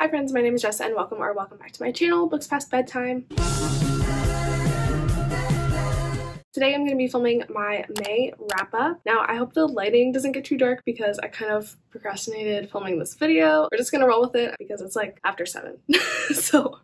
Hi friends, my name is Jessa and welcome back to my channel, Books Past Bedtime. Today I'm going to be filming my May wrap-up. Now I hope the lighting doesn't get too dark because I kind of procrastinated filming this video. We're just going to roll with it because it's like after 7. So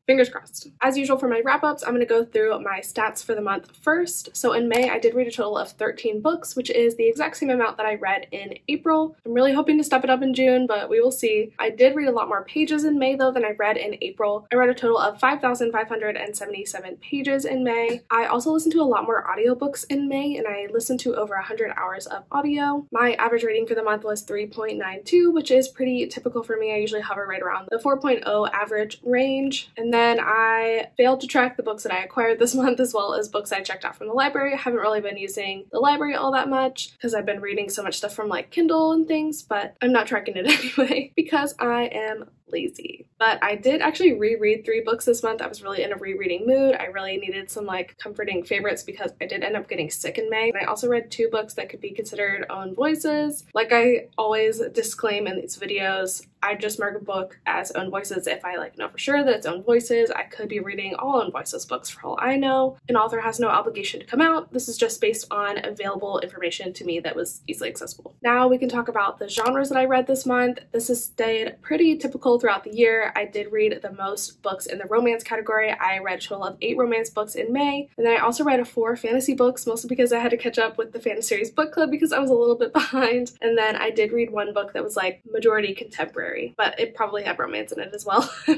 fingers crossed. As usual for my wrap-ups, I'm going to go through my stats for the month first. So in May, I did read a total of 13 books, which is the exact same amount that I read in April. I'm really hoping to step it up in June, but we will see. I did read a lot more pages in May though than I read in April. I read a total of 5,577 pages in May. I also listened to a lot more audiobooks in May, and I listened to over 100 hours of audio. My average rating for the month was 3.92, which is pretty typical for me. I usually hover right around the 4.0 average range. And then I failed to track the books that I acquired this month as well as books I checked out from the library. I haven't really been using the library all that much because I've been reading so much stuff from like Kindle and things, but I'm not tracking it anyway because I am lazy. But I did actually reread 3 books this month. I was really in a rereading mood. I really needed some like comforting favorites because I did end up getting sick in May. And I also read 2 books that could be considered own voices. Like I always disclaim in these videos, I just mark a book as own voices if I like know for sure that it's own voices. I could be reading all own voices books for all I know. An author has no obligation to come out. This is just based on available information to me that was easily accessible. Now we can talk about the genres that I read this month. This has stayed pretty typical throughout the year. I did read the most books in the romance category. I read a total of 8 romance books in May, and then I also read 4 fantasy books, mostly because I had to catch up with the Fantasy Series book club because I was a little bit behind. And then I did read 1 book that was like majority contemporary, but it probably had romance in it as well. I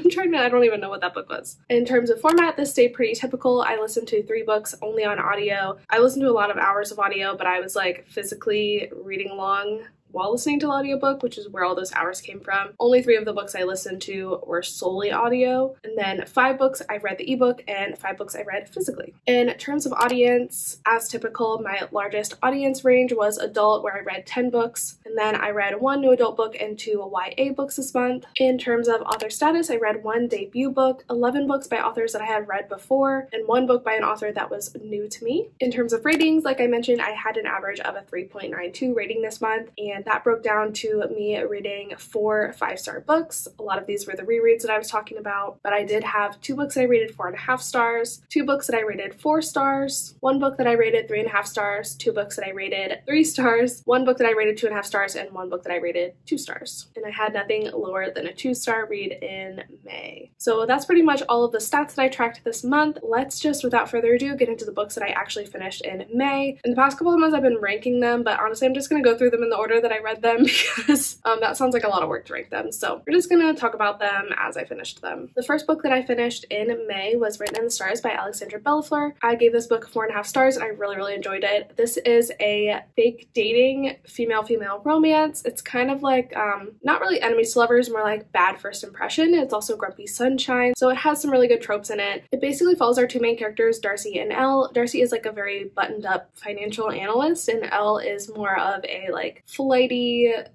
don't even know what that book was. In terms of format, this stayed pretty typical. I listened to 3 books only on audio. I listened to a lot of hours of audio, but I was like physically reading along while listening to the audiobook, which is where all those hours came from. Only 3 of the books I listened to were solely audio, and then 5 books I read the ebook and 5 books I read physically. In terms of audience, as typical, my largest audience range was adult, where I read 10 books, and then I read 1 new adult book and 2 YA books this month. In terms of author status, I read 1 debut book, 11 books by authors that I had read before, and 1 book by an author that was new to me. In terms of ratings, like I mentioned, I had an average of a 3.92 rating this month, and that broke down to me reading 4 5-star books. A lot of these were the rereads that I was talking about, but I did have 2 books that I rated 4.5 stars, 2 books that I rated 4 stars, 1 book that I rated 3.5 stars, 2 books that I rated 3 stars, 1 book that I rated 2.5 stars, and 1 book that I rated 2 stars. And I had nothing lower than a 2-star read in May. So that's pretty much all of the stats that I tracked this month. Let's just, without further ado, get into the books that I actually finished in May. In the past couple of months, I've been ranking them, but honestly, I'm just going to go through them in the order that I read them because that sounds like a lot of work to rank them. So we're just gonna talk about them as I finished them. The first book that I finished in May was Written in the Stars by Alexandra Bellafleur. I gave this book 4.5 stars and I really enjoyed it. This is a fake dating female-female romance. It's kind of like not really enemies to lovers, more like bad first impression. It's also grumpy sunshine, so it has some really good tropes in it. It basically follows our 2 main characters, Darcy and Elle. Darcy is like a very buttoned up financial analyst, and Elle is more of a like flighty,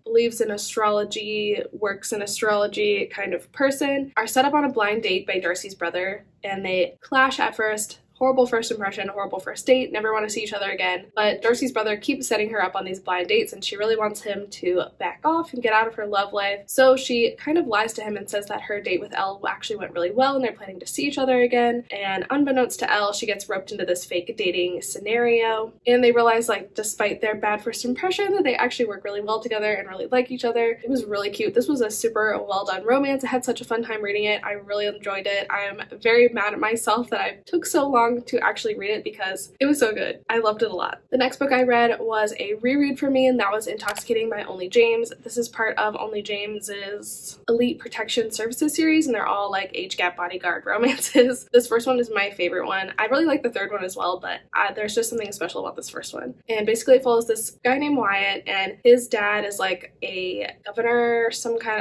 believes in astrology, works in astrology kind of person, are set up on a blind date by Darcy's brother, and they clash at first. Horrible first impression, horrible first date, never want to see each other again. But Darcy's brother keeps setting her up on these blind dates, and she really wants him to back off and get out of her love life. So she kind of lies to him and says that her date with Elle actually went really well and they're planning to see each other again. And unbeknownst to Elle, she gets roped into this fake dating scenario. And they realize, like, despite their bad first impression, that they actually work really well together and really like each other. It was really cute. This was a super well done romance. I had such a fun time reading it. I really enjoyed it. I'm very mad at myself that I took so long to actually read it because it was so good. I loved it a lot. The next book I read was a reread for me, and that was Intoxicating by Only James. This is part of Only James's Elite Protection Services series, and they're all like age gap bodyguard romances. This first one is my favorite one. I really like the third one as well, but there's just something special about this first one. And basically it follows this guy named Wyatt, and his dad is like a governor,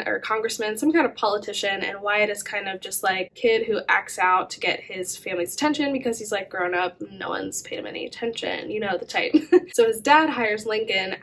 or congressman, some kind of politician, and Wyatt is kind of just like kid who acts out to get his family's attention because he's like grown up, no one's paid him any attention, you know, the type. So his dad hires Lincoln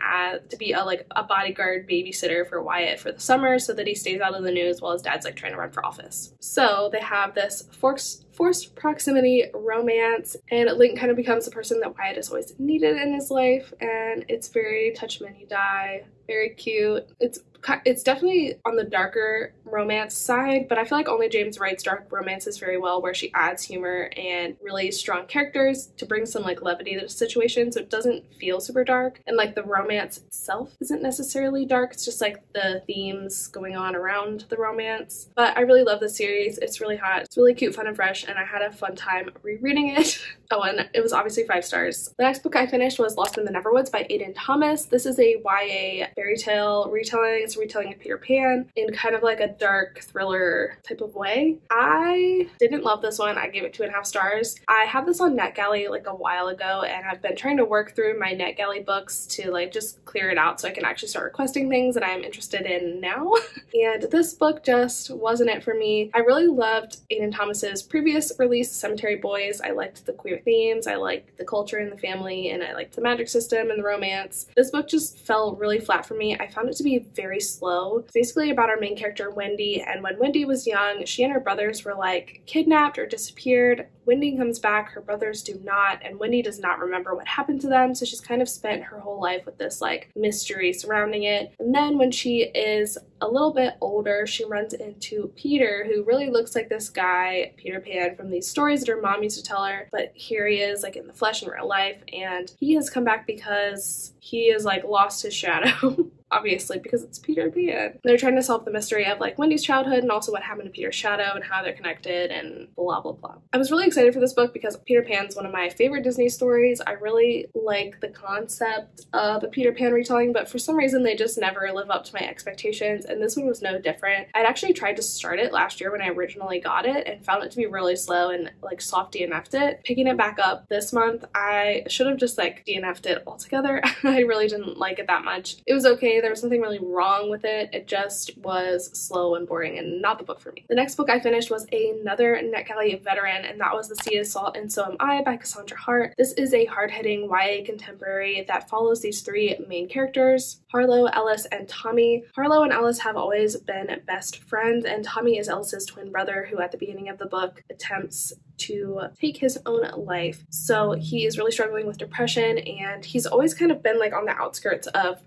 to be a bodyguard babysitter for Wyatt for the summer so that he stays out of the news while his dad's like trying to run for office. So they have this forced proximity romance, and Lincoln kind of becomes the person that Wyatt has always needed in his life, and it's very touch them and you die, very cute. It's It's definitely on the darker romance side, but I feel like Only James writes dark romances very well, where she adds humor and really strong characters to bring some like levity to the situation, so it doesn't feel super dark. And like the romance itself isn't necessarily dark, it's just like the themes going on around the romance. But I really love this series. It's really hot, it's really cute, fun, and fresh, and I had a fun time rereading it. Oh, and it was obviously 5 stars. The next book I finished was Lost in the Neverwoods by Aiden Thomas. This is a YA fairy tale retelling. It's a retelling of Peter Pan in kind of like a dark thriller type of way. I didn't love this one. I gave it 2.5 stars. I had this on NetGalley like a while ago, and I've been trying to work through my NetGalley books to like just clear it out so I can actually start requesting things that I'm interested in now. And this book just wasn't it for me. I really loved Aiden Thomas's previous release, Cemetery Boys. I liked the queer themes, I liked the culture and the family, and I liked the magic system and the romance. This book just fell really flat for me. I found it to be very slow. It's basically about our main character Wendy, and when Wendy was young, she and her brothers were like kidnapped or disappeared. Wendy comes back, her brothers do not, and Wendy does not remember what happened to them, so she's kind of spent her whole life with this like mystery surrounding it. And then when she is a little bit older, she runs into Peter, who really looks like this guy, Peter Pan, from these stories that her mom used to tell her, but here he is like in the flesh in real life, and he has come back because he has like lost his shadow. Obviously, because it's Peter Pan. They're trying to solve the mystery of like Wendy's childhood and also what happened to Peter's shadow and how they're connected and blah blah blah. I was really excited for this book because Peter Pan's one of my favorite Disney stories. I really like the concept of a Peter Pan retelling, but for some reason they just never live up to my expectations, and this one was no different. I'd actually tried to start it last year when I originally got it and found it to be really slow and like soft DNF'd it. Picking it back up this month, I should have just like DNF'd it altogether. I really didn't like it that much. It was okay. There was nothing really wrong with it. It just was slow and boring and not the book for me. The next book I finished was another NetGalley veteran, and that was The Sea is Salt and So Am I by Cassandra Hart. This is a hard-hitting YA contemporary that follows these 3 main characters, Harlow, Ellis, and Tommy. Harlow and Ellis have always been best friends, and Tommy is Ellis's twin brother who at the beginning of the book attempts to take his own life. So he is really struggling with depression, and he's always kind of been like on the outskirts of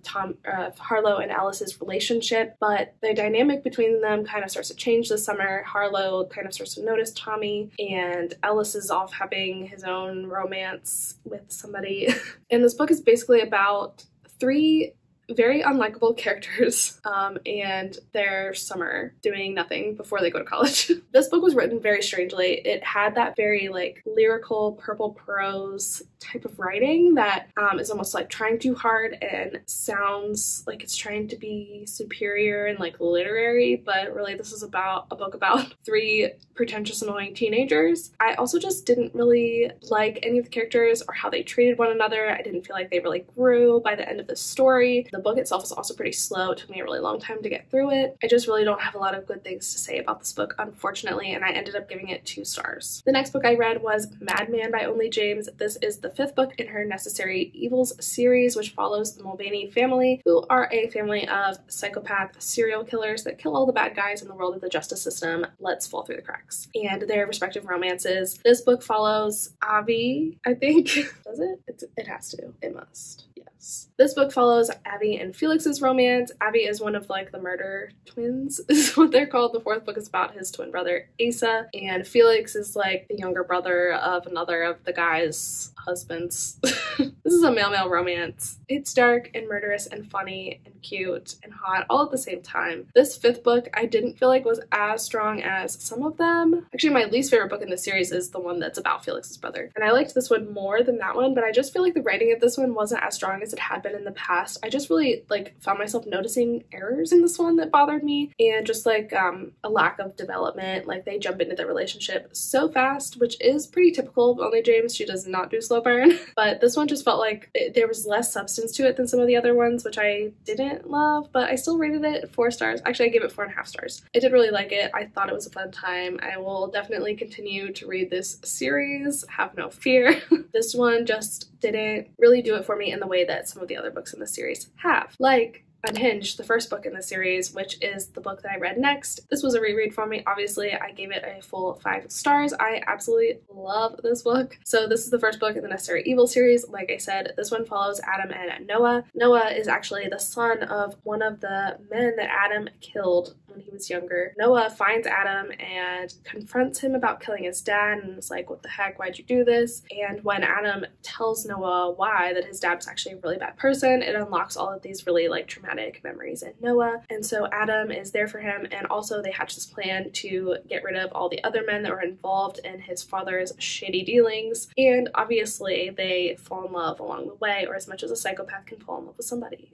Harlow and Ellis's relationship, but the dynamic between them kind of starts to change this summer. Harlow kind of starts to notice Tommy, and Ellis is off having his own romance with somebody. And this book is basically about 3 very unlikable characters and their summer doing nothing before they go to college. This book was written very strangely. It had that very like lyrical purple prose type of writing that is almost like trying too hard and sounds like it's trying to be superior and like literary, but really this is about a book about 3 pretentious, annoying teenagers. I also just didn't really like any of the characters or how they treated one another. I didn't feel like they really grew by the end of the story. The book itself is also pretty slow. It took me a really long time to get through it. I just really don't have a lot of good things to say about this book, unfortunately, and I ended up giving it 2 stars. The next book I read was Madman by Only James. This is the 5th book in her Necessary Evils series, which follows the Mulvaney family, who are a family of psychopath serial killers that kill all the bad guys in the world of the justice system lets fall through the cracks, and their respective romances. This book follows Avi, I think. Does it? It has to. It must. Yes. This book follows Abby and Felix's romance. Abby is one of like the murder twins is what they're called. The 4th book is about his twin brother Asa, and Felix is like the younger brother of another of the guy's husbands. This is a male-male romance. It's dark and murderous and funny and cute and hot all at the same time. This 5th book I didn't feel like was as strong as some of them. Actually, my least favorite book in the series is the one that's about Felix's brother, and I liked this one more than that one, but I just feel like the writing of this one wasn't as strong as it had been in the past. I just really like found myself noticing errors in this one that bothered me, and just like a lack of development. Like they jump into their relationship so fast, which is pretty typical of Only James. She does not do slow burn, but this one just felt like there was less substance to it than some of the other ones, which I didn't love, but I still rated it 4 stars. Actually, I gave it 4.5 stars. I did really like it. I thought it was a fun time. I will definitely continue to read this series, have no fear. This one just didn't really do it for me in the way that some of the other books in the series have. Like Unhinged, the first book in the series, which is the book that I read next. This was a reread for me. Obviously, I gave it a full 5 stars. I absolutely love this book. So this is the first book in the Necessary Evil series. Like I said, this one follows Adam and Noah. Noah is actually the son of one of the men that Adam killed when he was younger. Noah finds Adam and confronts him about killing his dad and is like, what the heck, why'd you do this? And when Adam tells Noah why, that his dad was actually a really bad person, it unlocks all of these really like traumatic memories in Noah. And so Adam is there for him, and also they hatch this plan to get rid of all the other men that were involved in his father's shady dealings. And obviously they fall in love along the way, or as much as a psychopath can fall in love with somebody.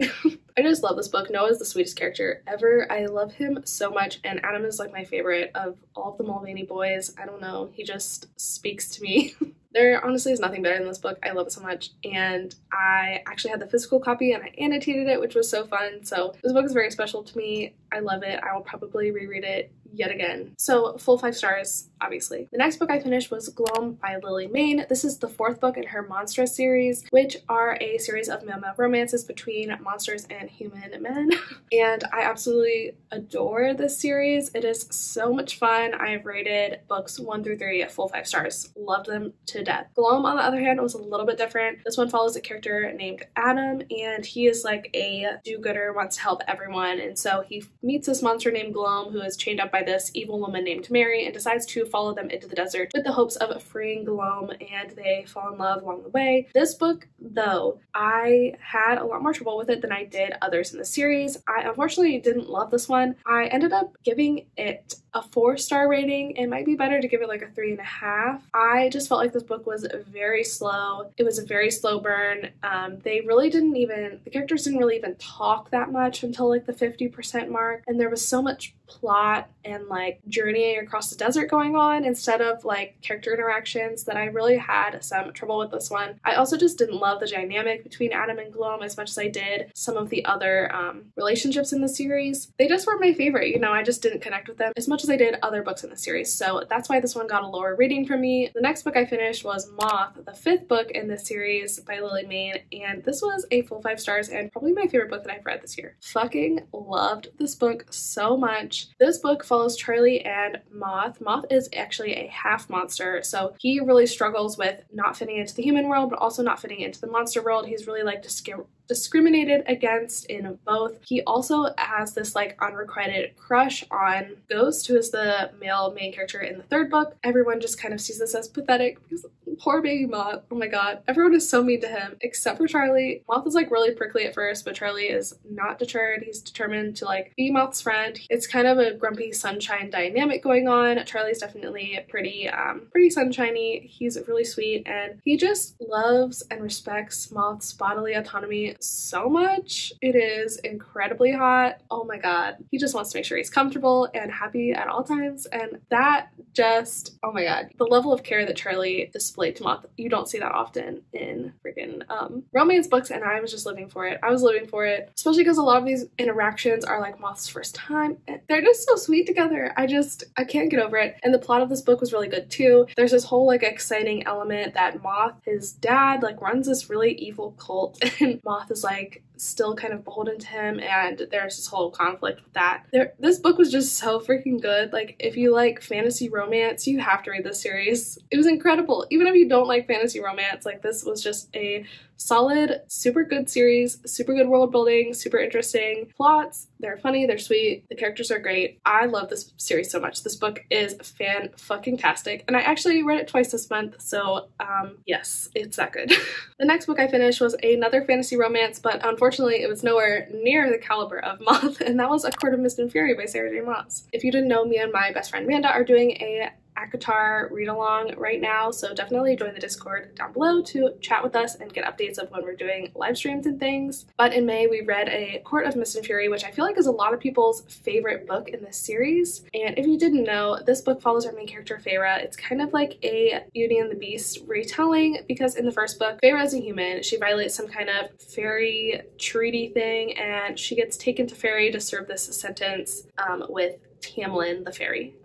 I just love this book. Noah is the sweetest character ever. I love him so much, and Adam is like my favorite of all of the Mulvaney boys. I don't know, he just speaks to me. There honestly is nothing better than this book. I love it so much, and I actually had the physical copy and I annotated it, which was so fun. So this book is very special to me. I love it. I will probably reread it yet again. So full 5 stars, obviously. The next book I finished was Gloam by Lily Mayne. This is the 4th book in her Monstrous series, which are a series of male-male romances between monsters and human men. And I absolutely adore this series. It is so much fun. I have rated books 1 through 3 at full 5 stars. Loved them to death. Gloam, on the other hand, was a little bit different. This one follows a character named Adam, and he is like a do-gooder, wants to help everyone. And so he meets this monster named Gloam, who is chained up by this evil woman named Mary, and decides to follow them into the desert with the hopes of freeing Gloam, and they fall in love along the way. This book, though, I had a lot more trouble with it than I did others in the series. I unfortunately didn't love this one. I ended up giving it a 4-star rating. It might be better to give it like a 3.5. I just felt like this book was very slow. It was a very slow burn. The characters didn't really even talk that much until like the 50% mark, and there was so much plot and like journeying across the desert going on instead of like character interactions that I really had some trouble with this one. I also just didn't love the dynamic between Adam and Gloam as much as I did some of the other relationships in the series. They just weren't my favorite, you know, I just didn't connect with them as much as I did other books in the series, so that's why this one got a lower rating from me. The next book I finished was Moth, the 5th book in this series by Lily Mayne, and this was a full 5 stars and probably my favorite book that I've read this year. Fucking loved this book so much. This book follows Charlie and Moth. Moth is actually a half monster, so he really struggles with not fitting into the human world but also not fitting into the monster world. He's really like discriminated against in both. He also has this like unrequited crush on Ghost, who is the male main character in the 3rd book. Everyone just kind of sees this as pathetic because poor baby Moth, oh my god, everyone is so mean to him except for Charlie. Moth is like really prickly at first, but Charlie is not deterred. He's determined to like be Moth's friend. It's kind of a grumpy sunshine dynamic going on. Charlie's definitely pretty sunshiny. He's really sweet, and he just loves and respects Moth's bodily autonomy so much. It is incredibly hot. Oh my god. He just wants to make sure he's comfortable and happy at all times, and that just, oh my god. The level of care that Charlie displayed to Moth, you don't see that often in freaking romance books, and I was just living for it. I was living for it, especially because a lot of these interactions are like Moth's first time, and they're just so sweet together. I can't get over it. And the plot of this book was really good too. There's this whole like exciting element that Moth, his dad, like runs this really evil cult, and Moth is like still kind of beholden to him, and there's this whole conflict with that. This book was just so freaking good. Like, if you like fantasy romance, you have to read this series. It was incredible. Even if you don't like fantasy romance, like, this was just a solid, super good series, super good world building, super interesting plots. They're funny, they're sweet, the characters are great. I love this series so much. This book is fan-fucking-tastic, and I actually read it twice this month, so yes, it's that good. The next book I finished was another fantasy romance, but unfortunately it was nowhere near the caliber of Moth, and that was A Court of Mist and Fury by Sarah J. Maas. If you didn't know, me and my best friend Amanda are doing a ACOTAR read-along right now, so definitely join the Discord down below to chat with us and get updates of when we're doing live streams and things. But in May we read A Court of Mist and Fury, which I feel like is a lot of people's favorite book in this series. And if you didn't know, this book follows our main character Feyre. It's kind of like a Beauty and the Beast retelling, because in the first book, Feyre is a human. She violates some kind of fairy treaty thing, and she gets taken to fairy to serve this sentence with Tamlin the fairy.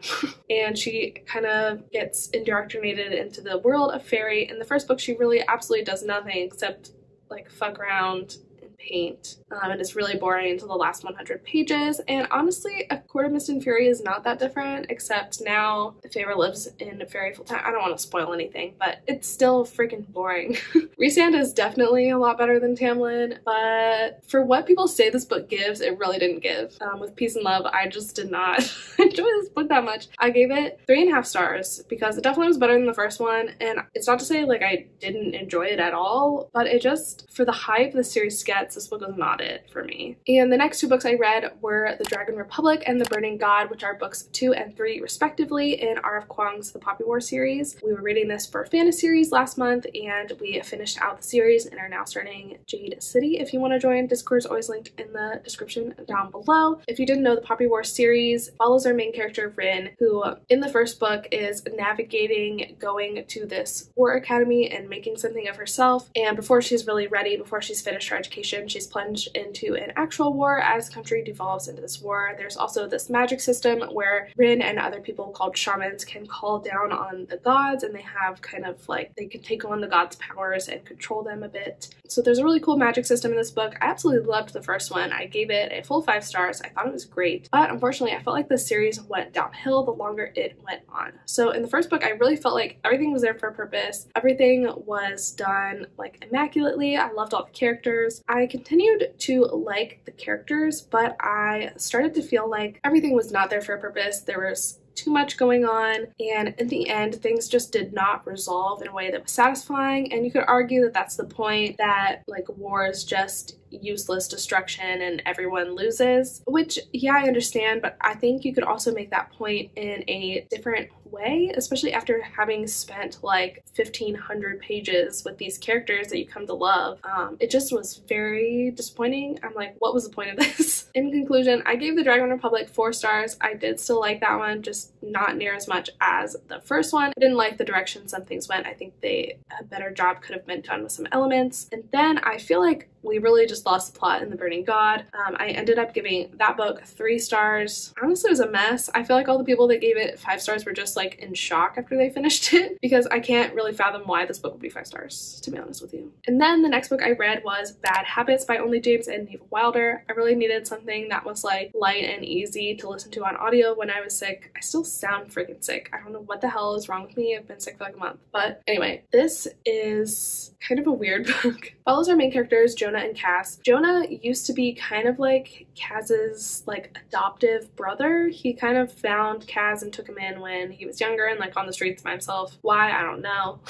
And she kind of gets indoctrinated into the world of fairy. In the first book, she really absolutely does nothing except like fuck around and paint and it's really boring until the last 100 pages. And honestly, A Court of Mist and Fury is not that different, except now Feyre lives in fairy full time. I don't want to spoil anything, but it's still freaking boring. Rhysand is definitely a lot better than Tamlin, but for what people say this book gives, it really didn't give. With Peace and Love, I just did not enjoy this book that much. I gave it 3.5 stars because it definitely was better than the first one, and it's not to say like I didn't enjoy it at all, but it just, for the hype the series gets, this book was not it for me. And the next 2 books I read were The Dragon Republic and The Burning God, which are books 2 and 3 respectively in R.F. Kuang's The Poppy War series. We were reading this for Fantasy Series last month, and we finished out the series and are now starting Jade City. If you want to join, Discord is always linked in the description down below. If you didn't know, the Poppy War series follows our main character Rin, who in the first book is navigating going to this war academy and making something of herself, and before she's really ready, before she's finished her education, she's plunged into an actual war as the country devolves into this war. There's also this magic system where Rin and other people called shamans can call down on the gods, and they have kind of like, they can take on the gods' powers and control them a bit. So there's a really cool magic system in this book. I absolutely loved the first one. I gave it a full 5 stars. I thought it was great, but unfortunately I felt like the series went downhill the longer it went on. So in the first book, I really felt like everything was there for a purpose. Everything was done like immaculately. I loved all the characters. I continued to like the characters, but I started to feel like everything was not there for a purpose. There was too much going on, and in the end things just did not resolve in a way that was satisfying. And you could argue that that's the point, that like war is just useless destruction and everyone loses, which yeah, I understand, but I think you could also make that point in a different way, especially after having spent like 1,500 pages with these characters that you come to love. It just was very disappointing. I'm like, what was the point of this? In conclusion, I gave The Dragon Republic 4 stars. I did still like that one, just not near as much as the first one. I didn't like the direction some things went. I think a better job could have been done with some elements. And then I feel like we really just lost the plot in The Burning God. I ended up giving that book 3 stars. Honestly, it was a mess. I feel like all the people that gave it 5 stars were just like in shock after they finished it, because I can't really fathom why this book would be 5 stars, to be honest with you. And then the next book I read was Bad Habits by Only James and Neva Wilder. I really needed something that was like light and easy to listen to on audio when I was sick. I still sound freaking sick. I don't know what the hell is wrong with me. I've been sick for like a month. But anyway, this is kind of a weird book. Follows our main characters, Jonah and Cass. Jonah used to be kind of like Kaz's like adoptive brother. He kind of found Kaz and took him in when he was younger and like on the streets by himself. Why? I don't know.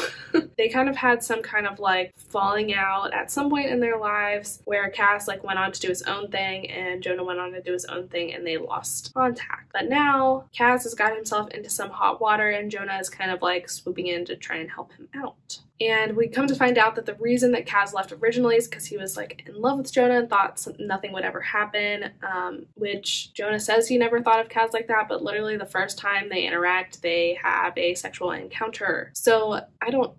They kind of had some kind of like falling out at some point in their lives where Cass like went on to do his own thing and Jonah went on to do his own thing, and they lost contact. But now Kaz has got himself into some hot water and Jonah is kind of like swooping in to try and help him out. And we come to find out that the reason that Kaz left originally is because he was like in love with Jonah and thought nothing would ever happen, which Jonah says he never thought of Kaz like that, but literally the first time they interact, they have a sexual encounter. So I don't...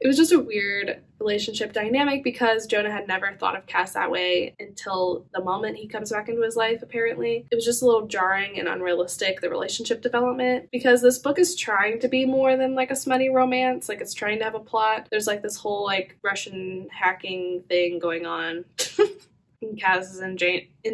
It was just a weird relationship dynamic because Jonah had never thought of Cass that way until the moment he comes back into his life, apparently. It was just a little jarring and unrealistic, the relationship development, because this book is trying to be more than like a smutty romance. Like, it's trying to have a plot. There's like this whole like Russian hacking thing going on. And Kaz is in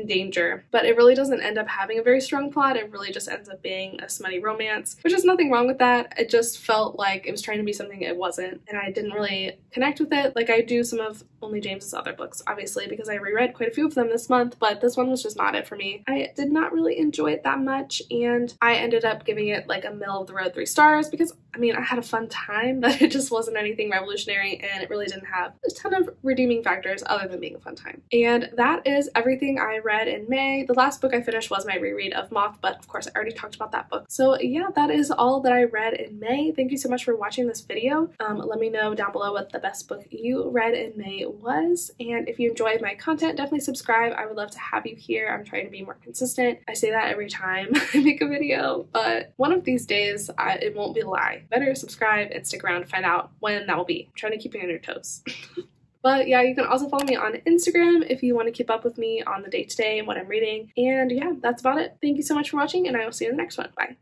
danger, but it really doesn't end up having a very strong plot. It really just ends up being a smutty romance, which is nothing wrong with that. It just felt like it was trying to be something it wasn't, and I didn't really connect with it like I do some of Only James's other books, obviously, because I reread quite a few of them this month, but this one was just not it for me. I did not really enjoy it that much, and I ended up giving it like a middle of the road 3 stars because, I mean, I had a fun time, but it just wasn't anything revolutionary, and it really didn't have a ton of redeeming factors other than being a fun time. And that is everything I read in May. The last book I finished was my reread of Moth, but of course I already talked about that book. So yeah, that is all that I read in May. Thank you so much for watching this video. Let me know down below what the best book you read in May was, and if you enjoyed my content, definitely subscribe. I would love to have you here. I'm trying to be more consistent. I say that every time I make a video, but one of these days it won't be a lie. Better subscribe and stick around to find out when that will be. I'm trying to keep you on your toes. But yeah, you can also follow me on Instagram if you want to keep up with me on the day-to-day and what I'm reading. And yeah, that's about it. Thank you so much for watching, and I will see you in the next one. Bye.